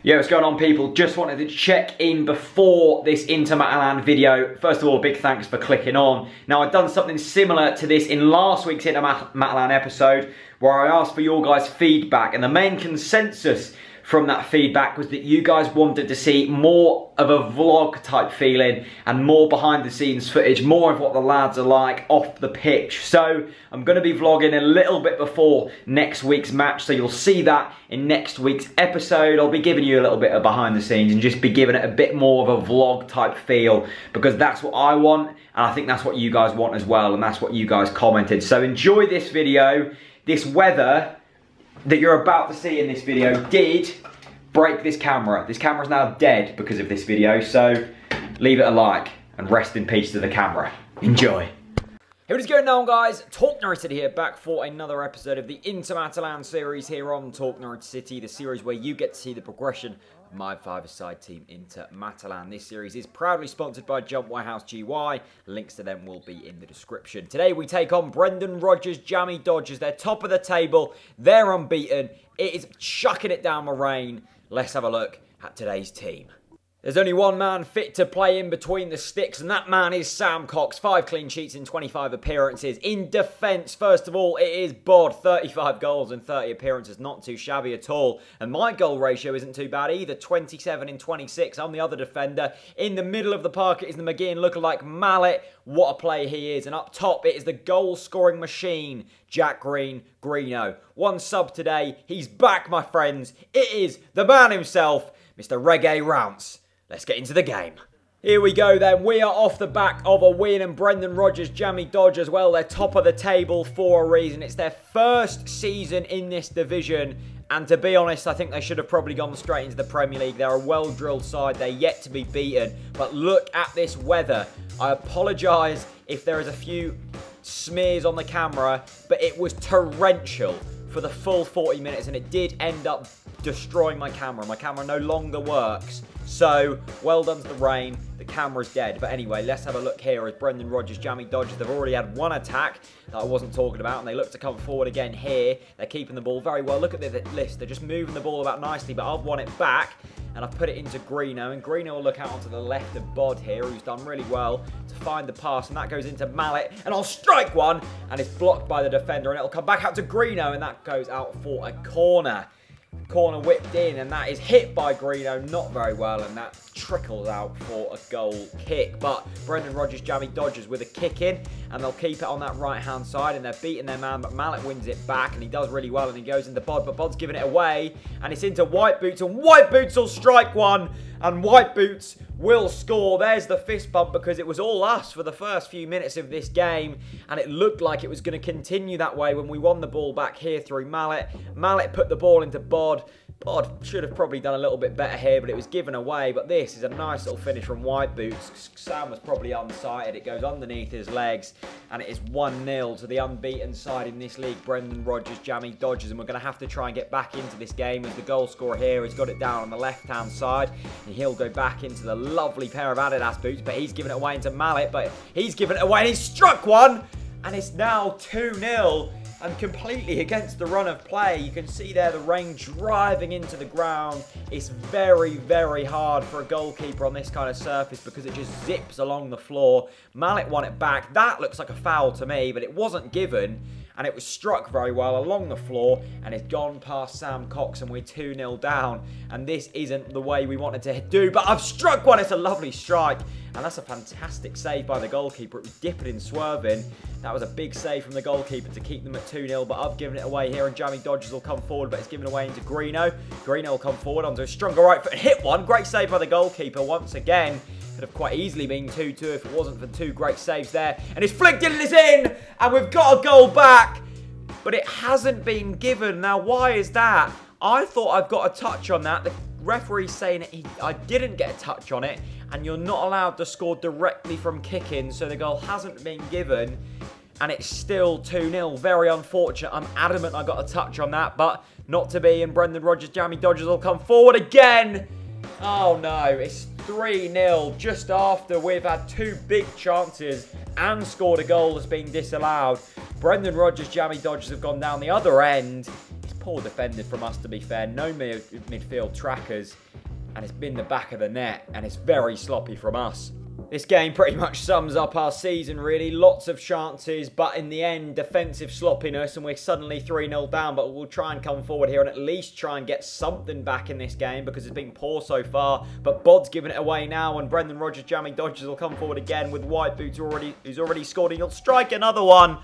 Yo, what's going on, people? Just wanted to check in before this Inter Matalan video. First of all, big thanks for clicking on. Now, I've done something similar to this in last week's Inter Matalan episode, where I asked for your guys' feedback, and the main consensus from that feedback was that you guys wanted to see more of a vlog type feeling and more behind the scenes footage, more of what the lads are like off the pitch. So I'm going to be vlogging a little bit before next week's match, so you'll see that in next week's episode. I'll be giving you a little bit of behind the scenes and just be giving it a bit more of a vlog type feel, because that's what I want, and I think that's what you guys want as well, and that's what you guys commented. So enjoy this video. This weather that you're about to see in this video did break this camera. This camera's now dead because of this video, so leave it a like and rest in peace to the camera. Enjoy. Hey, what is going on, guys? TalkNorwichCity here, back for another episode of the Inter Matalan series here on TalkNorwichCity, the series where you get to see the progression of my five-a-side team Inter Matalan. This series is proudly sponsored by Jump Warehouse GY. Links to them will be in the description. Today we take on Brendan Rogers Jammy Dodgers. They're top of the table. They're unbeaten. It is chucking it down the rain. Let's have a look at today's team. There's only one man fit to play in between the sticks, and that man is Sam Cox. 5 clean sheets in 25 appearances. In defence, first of all, it is Bod. 35 goals and 30 appearances. Not too shabby at all. And my goal ratio isn't too bad either. 27 in 26. I'm the other defender. In the middle of the park, it is the McGinn lookalike Mallet. What a player he is. And up top, it is the goal-scoring machine, Jack Greeno. One sub today. He's back, my friends. It is the man himself, Mr. Reggae Rounce. Let's get into the game. Here we go then. We are off the back of a win, and Brendan Rogers Jammy Dodgers, well, they're top of the table for a reason. It's their first season in this division, and to be honest, I think they should have probably gone straight into the Premier League. They're a well-drilled side. They're yet to be beaten, but look at this weather. I apologise if there is a few smears on the camera, but it was torrential for the full 40 minutes, and it did end up destroying my camera. My camera no longer works. So, well done to the rain. The camera's dead. But anyway, let's have a look here as Brendan Rogers Jammy Dodgers. They've already had one attack that I wasn't talking about, and they look to come forward again here. They're keeping the ball very well. Look at the list. They're just moving the ball about nicely, but I've won it back, and I've put it into Greeno, and Greeno will look out onto the left of Bod here, who's done really well to find the pass, and that goes into Mallet, and I'll strike one, and it's blocked by the defender, and it'll come back out to Greeno, and that goes out for a corner. Corner whipped in, and that is hit by Greeno, not very well, and that trickles out for a goal kick. But Brendan Rogers Jammy Dodgers with a kick in, and they'll keep it on that right hand side, and they're beating their man, but Mallet wins it back, and he does really well, and he goes into Bod, but Bod's giving it away, and it's into White Boots, and White Boots will strike one, and White Boots will score. There's the fist bump, because it was all us for the first few minutes of this game, and it looked like it was going to continue that way when we won the ball back here through Mallet. Mallet put the ball into Bod. Bod should have probably done a little bit better here, but it was given away. But this is a nice little finish from White Boots. Sam was probably unsighted. It goes underneath his legs, and it is 1-0 to the unbeaten side in this league, Brendan Rogers Jammy Dodgers. And we're going to have to try and get back into this game, as the goal scorer here has got it down on the left-hand side, and he'll go back into the lovely pair of Adidas boots, but he's given it away into Mallet, but he's given it away, and he's struck one, and it's now 2-0. And completely against the run of play. You can see there the rain driving into the ground. It's very, very hard for a goalkeeper on this kind of surface, because it just zips along the floor. Mallet won it back. That looks like a foul to me, but it wasn't given. And it was struck very well along the floor, and it's gone past Sam Cox, and we're 2-0 down. And this isn't the way we wanted to do, but I've struck one. It's a lovely strike, and that's a fantastic save by the goalkeeper. It was dipping and swerving. That was a big save from the goalkeeper to keep them at 2-0, but I've given it away here, and Jammy Dodgers will come forward, but it's given away into Greeno. Greeno will come forward onto a stronger right foot and hit one. Great save by the goalkeeper once again. Could have quite easily been 2-2 if it wasn't for 2 great saves there. And it's flicked in and it's in! And we've got a goal back! But it hasn't been given. Now, why is that? I thought I've got a touch on that. The referee's saying I didn't get a touch on it, and you're not allowed to score directly from kicking, so the goal hasn't been given, and it's still 2-0. Very unfortunate. I'm adamant I got a touch on that, but not to be, and Brendan Rogers Jammy Dodgers will come forward again. Oh no, it's 3-0 just after we've had 2 big chances and scored a goal that's been disallowed. Brendan Rogers Jammy Dodgers have gone down the other end. It's poor defended from us, to be fair. No midfield trackers. and it's been the back of the net, and it's very sloppy from us. This game pretty much sums up our season, really. Lots of chances, but in the end, defensive sloppiness, and we're suddenly 3-0 down, but we'll try and come forward here and at least try and get something back in this game because it's been poor so far. But Bod's giving it away now, and Brendan Rogers Jammy Dodgers will come forward again with White Boots who's already scored, and he'll strike another one.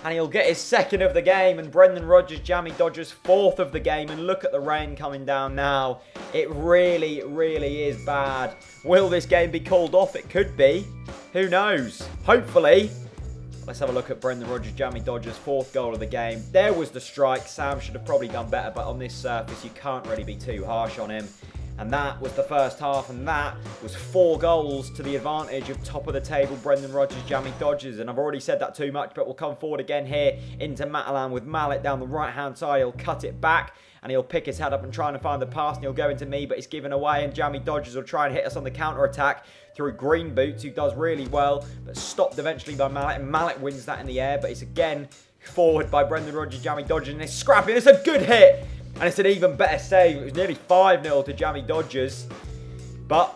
And he'll get his second of the game, and Brendan Rogers Jammy Dodgers fourth of the game. And look at the rain coming down now. It really, really is bad. Will this game be called off? It could be. Who knows? Hopefully. Let's have a look at Brendan Rogers Jammy Dodgers' fourth goal of the game. There was the strike. Sam should have probably done better, but on this surface, you can't really be too harsh on him. And that was the first half, and that was 4 goals to the advantage of top of the table Brendan Rogers Jammy Dodgers. And I've already said that too much, but we'll come forward again here into Matalan with Mallet down the right-hand side. He'll cut it back, and he'll pick his head up and try and find the pass, and he'll go into me, but it's given away, and Jammy Dodgers will try and hit us on the counter-attack through Green Boots, who does really well, but stopped eventually by Mallet, and Mallet wins that in the air, but it's again forward by Brendan Rogers Jammy Dodgers, and it's scrappy, and it's a good hit! And it's an even better save. It was nearly 5-0 to Jammy Dodgers. But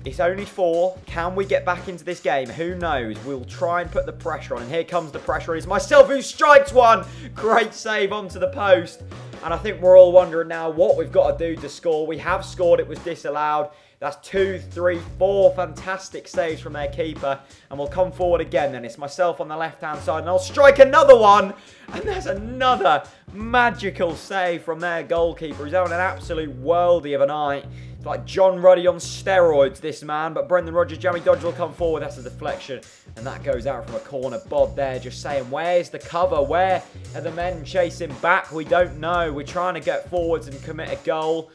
it's only 4. Can we get back into this game? Who knows? We'll try and put the pressure on. And here comes the pressure. It's myself who strikes one. Great save onto the post. And I think we're all wondering now what we've got to do to score. We have scored. It was disallowed. That's 2, 3, 4 fantastic saves from their keeper. And we'll come forward again then. It's myself on the left-hand side. And I'll strike another one. And there's another magical save from their goalkeeper. He's having an absolute worldie of a night. It's like John Ruddy on steroids, this man. But Brendan Rogers Jammy Dodgers will come forward. That's a deflection. And that goes out from a corner. Bod there just saying, where's the cover? Where are the men chasing back? We don't know. We're trying to get forwards and commit a goal.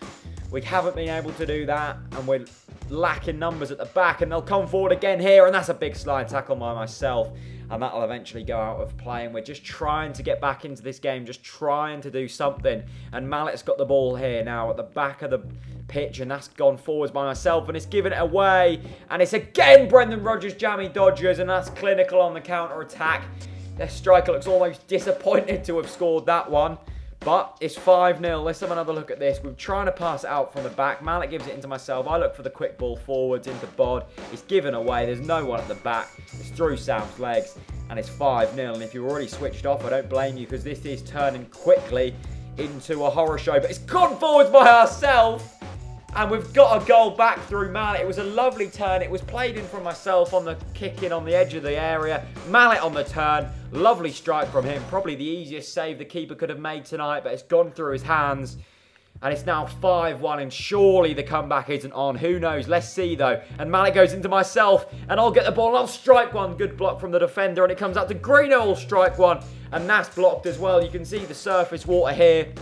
We haven't been able to do that, and we're lacking numbers at the back, and they'll come forward again here, and that's a big slide tackle by myself, and that'll eventually go out of play, and we're just trying to get back into this game, just trying to do something, and Mallet's got the ball here now at the back of the pitch, and that's gone forwards by myself, and it's given it away, and it's again Brendan Rogers Jammy Dodgers, and that's clinical on the counter-attack. Their striker looks almost disappointed to have scored that one. But it's 5-0. Let's have another look at this. We're trying to pass it out from the back. Mallet gives it into myself. I look for the quick ball forwards into Bod. It's given away. There's no one at the back. It's through Sam's legs. And it's 5-0. And if you're already switched off, I don't blame you, because this is turning quickly into a horror show. But it's gone forwards by ourselves. And we've got a goal back through Mallet. It was a lovely turn. It was played in from myself on the kick-in on the edge of the area. Mallet on the turn. Lovely strike from him. Probably the easiest save the keeper could have made tonight, but it's gone through his hands. And it's now 5-1, and surely the comeback isn't on. Who knows? Let's see, though. And Mallet goes into myself, and I'll get the ball, and I'll strike one. Good block from the defender, and it comes out to Greeno. Will strike one, and that's blocked as well. You can see the surface water here.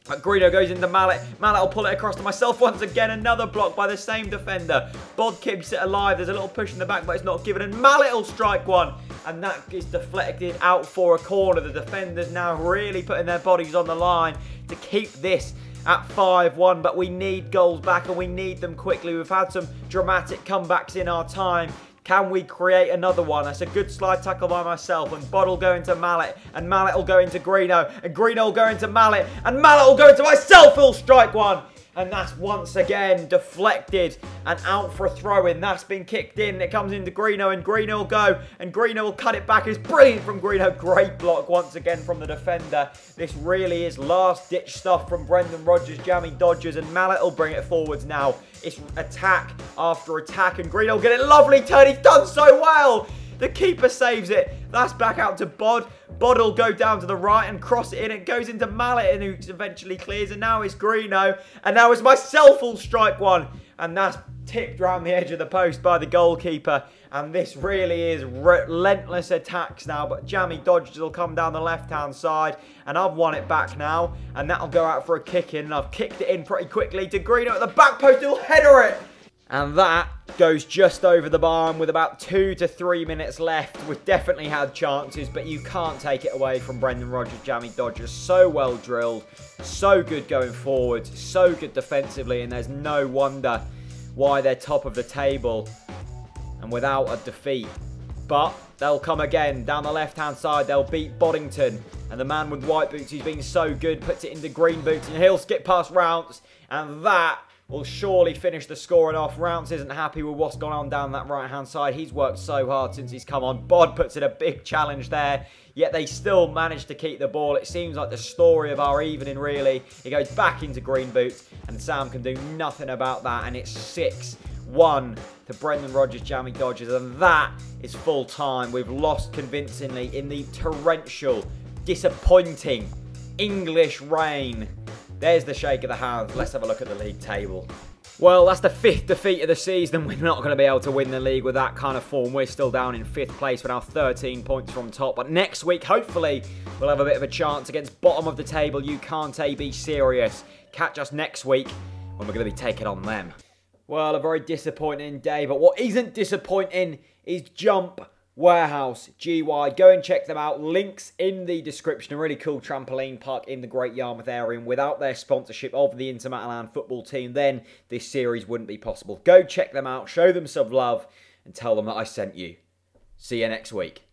Greeno goes into Mallet. Mallet will pull it across to myself once again. Another block by the same defender. Bod keeps it alive. There's a little push in the back, but it's not given. And Mallet will strike one. And that is deflected out for a corner. The defenders now really putting their bodies on the line to keep this at 5-1. But we need goals back, and we need them quickly. We've had some dramatic comebacks in our time. Can we create another one? That's a good slide tackle by myself. And Bod will go into Mallet. And Mallet will go into Greeno. And Greeno will go into Mallet. And Mallet will go into myself. He'll strike one. And that's once again deflected and out for a throw-in. That's been kicked in. It comes into Greeno, and Greeno will go. And Greeno will cut it back. It's brilliant from Greeno. Great block once again from the defender. This really is last-ditch stuff from Brendan Rogers Jammy Dodgers. And Mallet will bring it forwards now. It's attack after attack. And Greeno will get it. Lovely turn. He's done so well. The keeper saves it. That's back out to Bod. Bod will go down to the right and cross it in. It goes into Mallet, and who eventually clears. And now it's Greeno. And now it's myself who'll strike one. And that's tipped round the edge of the post by the goalkeeper. And this really is relentless attacks now. But Jammy Dodgers will come down the left-hand side. And I've won it back now. And that'll go out for a kick-in. And I've kicked it in pretty quickly to Greeno at the back post. He'll header it. And that goes just over the bar, with about 2 to 3 minutes left. We've definitely had chances, but you can't take it away from Brendan Rogers Jammy Dodgers. So well drilled, so good going forward, so good defensively, and there's no wonder why they're top of the table and without a defeat. But they'll come again down the left-hand side. They'll beat Boddington. And the man with white boots, who's been so good, puts it into green boots, and he'll skip past Rounce. And that will surely finish the scoring off. Rounce isn't happy with what's gone on down that right-hand side. He's worked so hard since he's come on. Bod puts in a big challenge there, yet they still managed to keep the ball. It seems like the story of our evening, really. He goes back into green boots, and Sam can do nothing about that, and it's 6-1 to Brendan Rogers Jammy Dodgers, and that is full time. We've lost convincingly in the torrential, disappointing English rain. There's the shake of the hands. Let's have a look at the league table. Well, that's the 5th defeat of the season. We're not going to be able to win the league with that kind of form. We're still down in 5th place with now 13 points from top. But next week, hopefully, we'll have a bit of a chance against bottom of the table. You can't be serious. Catch us next week when we're going to be taking on them. Well, a very disappointing day. But what isn't disappointing is Jump Warehouse GY. Go and check them out. Links in the description. A really cool trampoline park in the Great Yarmouth area. And without their sponsorship of the Inter Matalan football team, then this series wouldn't be possible. Go check them out. Show them some love and tell them that I sent you. See you next week.